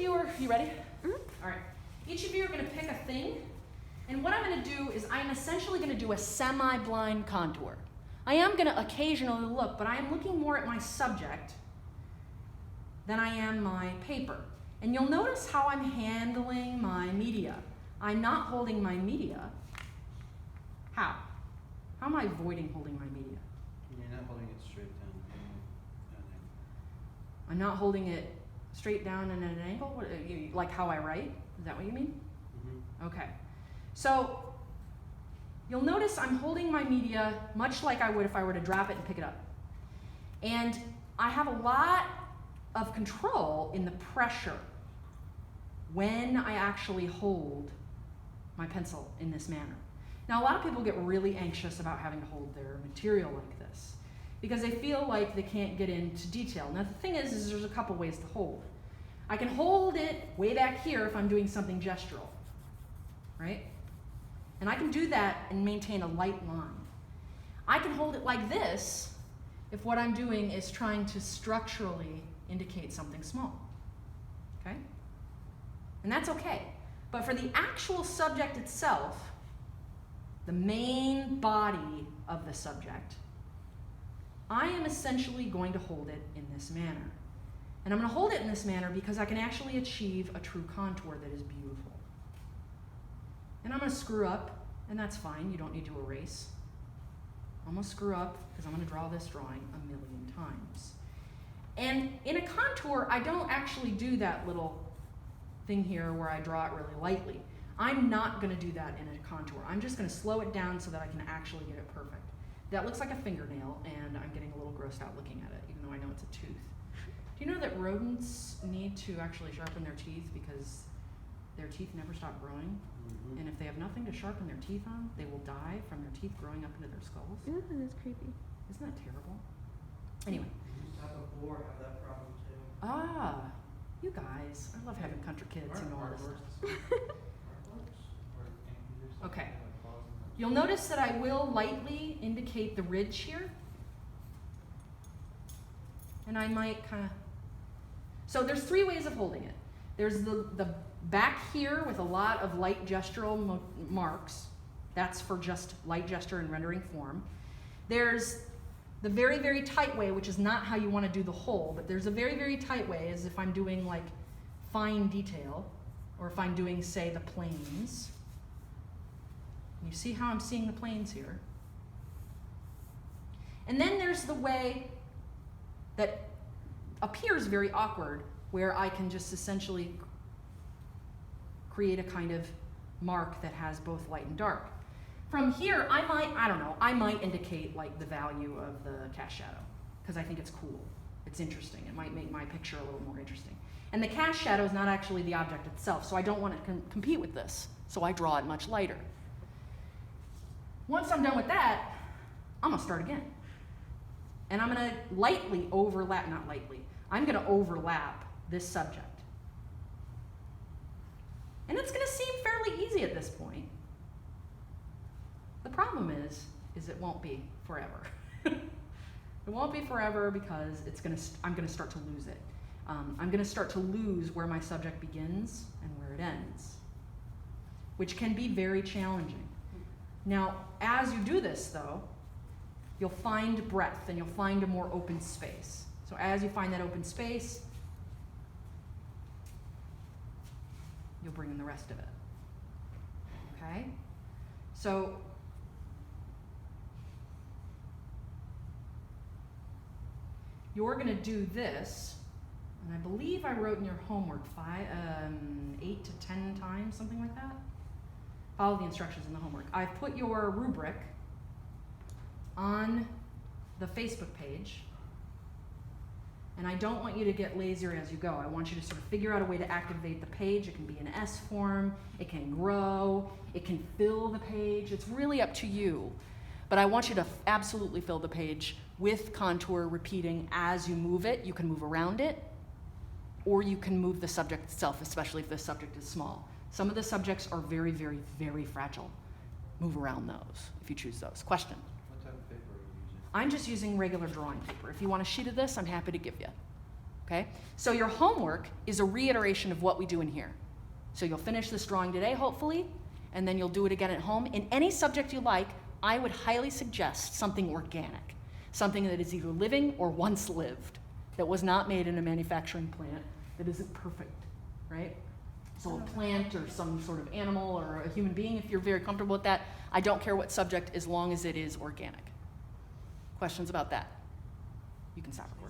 you ready? Mm-hmm. All right. Each of you are going to pick a thing. And what I'm going to do is I'm essentially going to do a semi-blind contour. I am going to occasionally look, but I am looking more at my subject than I am my paper. And you'll notice how I'm handling my media. I'm not holding my media. How? How am I avoiding holding my media? You're not holding it straight down. I'm not holding it straight down and at an angle? What, like how I write? Is that what you mean? Mm-hmm. Okay. So you'll notice I'm holding my media much like I would if I were to drop it and pick it up. And I have a lot of control in the pressure when I actually hold my pencil in this manner. Now, a lot of people get really anxious about having to hold their material like this because they feel like they can't get into detail. Now, the thing is there's a couple ways to hold. I can hold it way back here if I'm doing something gestural, right? And I can do that and maintain a light line. I can hold it like this if what I'm doing is trying to structurally indicate something small, okay? And that's okay. But for the actual subject itself, the main body of the subject, I am essentially going to hold it in this manner. And I'm going to hold it in this manner because I can actually achieve a true contour that is beautiful. And I'm going to screw up, and that's fine. You don't need to erase. I'm going to screw up because I'm going to draw this drawing a million times. And in a contour, I don't actually do that little thing here where I draw it really lightly. I'm not going to do that in a contour. I'm just going to slow it down so that I can actually get it perfect. That looks like a fingernail, and I'm getting a little grossed out looking at it, even though I know it's a tooth. Do you know that rodents need to actually sharpen their teeth because their teeth never stop growing? Mm-hmm. And if they have nothing to sharpen their teeth on, they will die from their teeth growing up into their skulls. Ooh, that's creepy. Isn't that terrible? Anyway. You used to have a boar have that problem too. Ah, you guys. I love having country kids and all this. Okay. You'll notice that I will lightly indicate the ridge here. And I might kind of... So there's three ways of holding it. There's the back here with a lot of light gestural marks. That's for just light gesture and rendering form. There's the very, very tight way, which is not how you want to do the whole, but there's a very, very tight way as if I'm doing like fine detail, or if I'm doing, say, the planes. You see how I'm seeing the planes here? And then there's the way that appears very awkward, where I can just essentially create a kind of mark that has both light and dark. From here, I might indicate like the value of the cast shadow, because I think it's cool. It's interesting. It might make my picture a little more interesting. And the cast shadow is not actually the object itself, so I don't want to compete with this, so I draw it much lighter. Once I'm done with that, I'm going to start again. And I'm going to lightly overlap, not lightly, I'm going to overlap this subject. And it's going to seem fairly easy at this point. The problem is it won't be forever. It won't be forever because I'm going to start to lose it. I'm going to start to lose where my subject begins and where it ends, which can be very challenging. Now, as you do this, though, you'll find breadth and you'll find a more open space. So as you find that open space, you'll bring in the rest of it. Okay? So you're going to do this, and I believe I wrote in your homework 8 to 10 times, something like that. Follow the instructions in the homework. I've put your rubric on the Facebook page, and I don't want you to get lazier as you go. I want you to sort of figure out a way to activate the page. It can be an S form, it can grow, it can fill the page. It's really up to you. But I want you to absolutely fill the page with contour repeating as you move it. You can move around it, or you can move the subject itself, especially if the subject is small. Some of the subjects are very, very, very fragile. Move around those if you choose those. Question? What type of paper are you using? I'm just using regular drawing paper. If you want a sheet of this, I'm happy to give you. Okay? So your homework is a reiteration of what we do in here. So you'll finish this drawing today, hopefully, and then you'll do it again at home. In any subject you like, I would highly suggest something organic, something that is either living or once lived, that was not made in a manufacturing plant, that isn't perfect, right? So a plant or some sort of animal or a human being, if you're very comfortable with that, I don't care what subject as long as it is organic. Questions about that? You can stop recording.